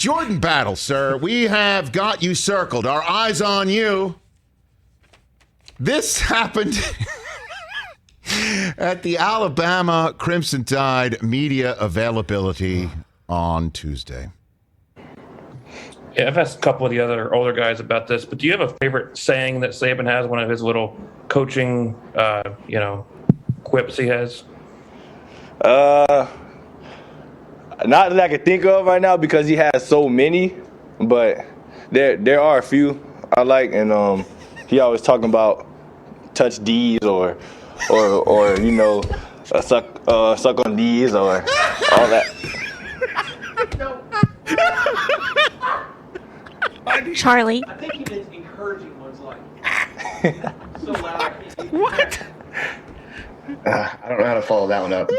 Jordan Battle, sir. We have got you circled. Our eyes on you. This happened at the Alabama Crimson Tide media availability on Tuesday. Yeah, I've asked a couple of the other older guys about this, but do you have a favorite saying that Saban has, one of his little coaching, quips he has? Not that I can think of right now because he has so many, but there are a few I like, and he always talking about touch Deez or suck on Deez or all that. Charlie. I think he meant encouraging ones like so loud I can't. What? I don't know how to follow that one up.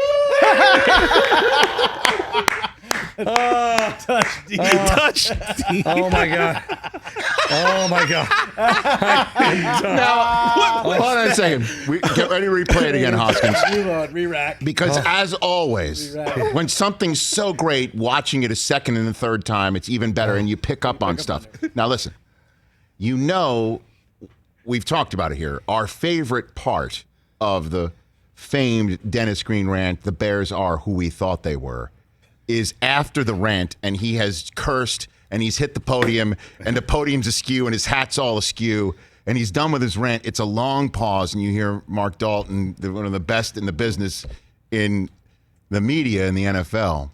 Touch D. Touch D. Oh my god. Oh my god. Now, hold on a second. Get ready to replay it again, Hoskins. Re-rack. Because as always, when something's so great, watching it a second and a third time, it's even better, and you pick up on stuff. Now listen, we've talked about it here. Our favorite part of the famed Dennis Green rant, the Bears are who we thought they were, is after the rant, and he has cursed, and he's hit the podium, and the podium's askew, and his hat's all askew, and he's done with his rant. It's a long pause, and you hear Mark Dalton, one of the best in the business in the media in the NFL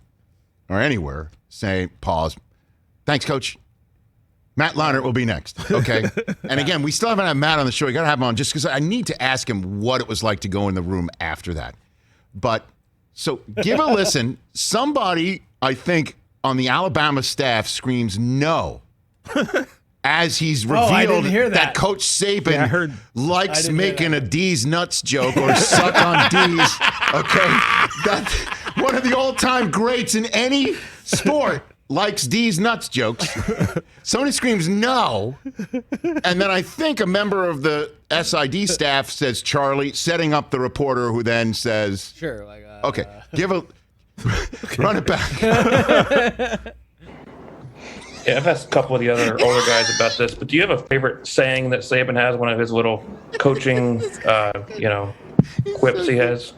or anywhere, say, pause. Thanks, Coach. Matt Leinart will be next, okay? And again, we still haven't had Matt on the show. We got to have him on just because I need to ask him what it was like to go in the room after that. But so give a listen. Somebody, I think, on the Alabama staff screams no as he's revealed that Coach Saban likes making a D's nuts joke or suck on D's. Okay, that's one of the all-time greats in any sport. Likes D's nuts jokes. Somebody screams no, and then I think a member of the SID staff says Charlie, setting up the reporter who then says, "Sure, okay, run it back." Yeah, I've asked a couple of the other older guys about this, but do you have a favorite saying that Saban has, one of his little coaching, quips he has?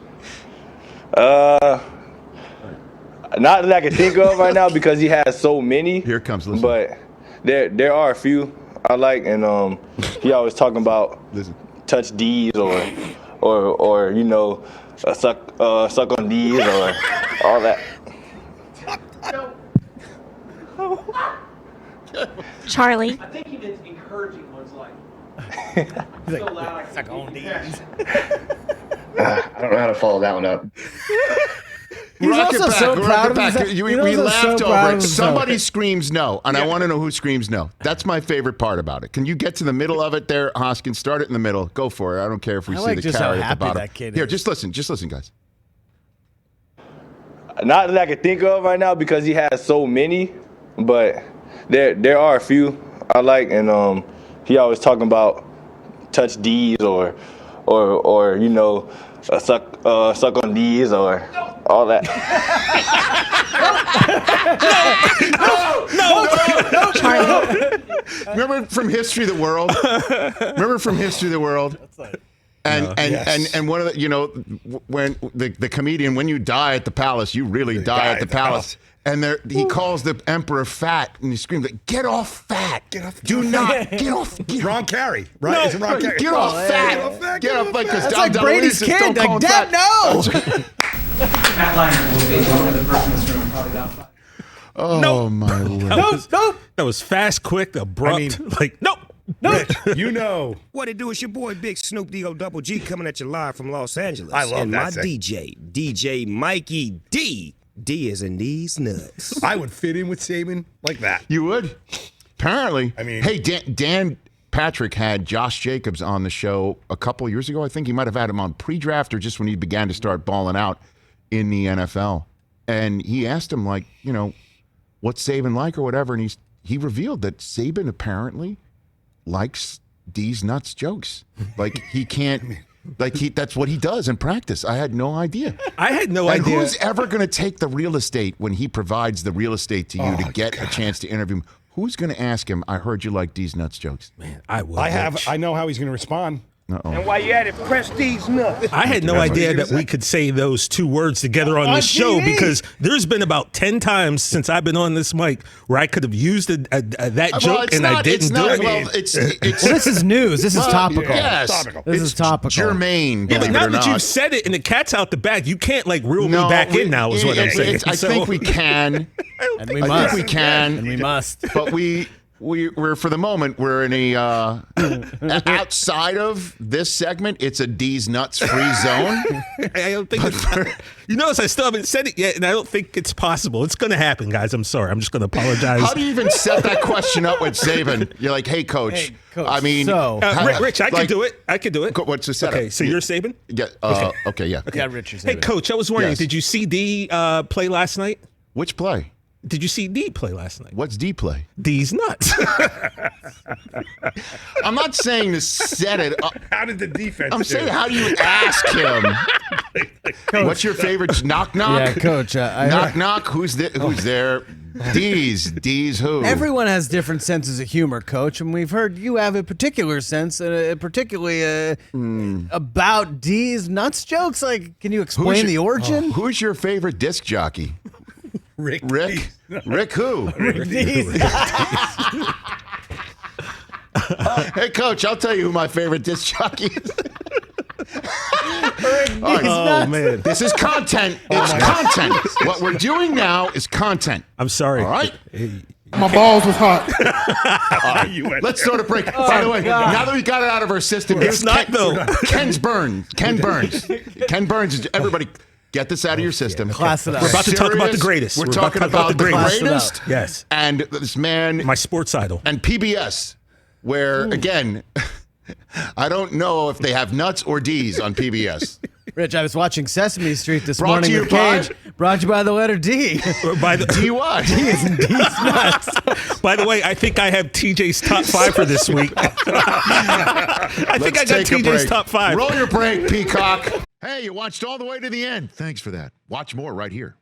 Not that I can think of right now because he has so many. Here comes, listen. But there are a few I like, and he always talking about touch D's or suck on D's or all that. Charlie. I think he meant encouraging ones like so loud I can't. Suck on D's. I don't know how to follow that one up. He's also so proud of himself. We laughed over it. Somebody screams no, and I want to know who screams no. That's my favorite part about it. Can you get to the middle of it there, Hoskins? Start it in the middle. Go for it. I don't care if we see the carrot at the bottom. Here, just listen, guys. Not that I can think of right now because he has so many, but there are a few I like, and he always talking about touch D's or suck on D's or all that. No. Remember from History of the World? And one of the, when the comedian, when you die at the palace, you really die at the palace. And he calls the emperor fat, and he screams, like, "Get off fat! Get off! Do not get off! Ron Carey, right? No, it's Ron Carey. Get off fat! Get off! Like, that's like Brady's kid. Like, Dad, no! Matt Leinart will be one of the person in this room probably about 5. Oh my Lord! Nope. That was fast, quick, abrupt. Nope. You know what it do? It's your boy Big Snoop D-O Double G coming at you live from Los Angeles. I love and that. My DJ Mikey D. D is in these nuts. I would fit in with Saban like that. You would? Apparently. I mean, hey, Dan Patrick had Josh Jacobs on the show a couple years ago. I think he might have had him on pre-draft or just when he began to start balling out in the NFL. And he asked him, like, what's Saban like or whatever, and he revealed that Saban apparently likes D's nuts jokes. Like, he can't Like that's what he does in practice. I had no idea. I had no and idea. Who's ever going to take the real estate when he provides the real estate to you to get a chance to interview him? Who's going to ask him, I heard you like Deez nuts jokes? Man, I will. I know how he's going to respond. And while you at it, press these nuts. I had no idea that we could say those two words together on the show TV. because there's been about 10 times since I've been on this mic where I could have used that joke and I didn't do it. Well, it's Well, this is news. This is topical. Yes, This is topical. germane. Yeah, but believe it now or that not. you've said it and the cat's out the bag, you can't like reel me back in now is what I'm saying. I think we can. And we I must. think we can. And we must. But we're for the moment we're in a outside of this segment. It's a Deez nuts free zone. I don't think you notice I still haven't said it yet, and I don't think it's possible. It's going to happen, guys. I'm sorry. I'm just going to apologize. How do you even set that question up with Saban? You're like, hey, coach. Hey, Coach, I mean, so- Rich, I can do it. I can do it. What's the setup? Okay, so you're Saban? Yeah. Okay. Yeah. Yeah, Richard. Hey, Coach, I was wondering, Yes. did you see D play last night? Which play? Did you see D play last night? What's D play? D's nuts. I'm not saying to set it up. How did the defense I'm saying, how do you ask him? What's your favorite? Knock knock. Yeah, Coach. Knock knock. Who's there? Deez who? Everyone has different senses of humor, Coach, and we've heard you have a particular sense, particularly about Deez nuts jokes. Like, can you explain the origin? Who's your favorite disc jockey? Rick. Rick who? Rick Deez. Hey, Coach, I'll tell you who my favorite disc jockey is. Oh, man. This is content. It's content. What we're doing now is content. I'm sorry. All right? My balls was hot. Let's start a break. By the way, now that we got it out of our system, It's not, though. Ken Burns. Ken Burns. Everybody, get this out of your system. Class it up. We're about to talk about the greatest. We're talking about the greatest. Yes. And this man. My sports idol. And PBS, where, again, I don't know if they have nuts or D's on PBS. Rich, I was watching Sesame Street this Brought morning to you with Cage. Brought to you by the letter D. By the DUI. D is in D's nuts. By the way, I think I have TJ's top 5 for this week. I think I got TJ's top 5. Roll your break, Peacock. Hey, you watched all the way to the end. Thanks for that. Watch more right here.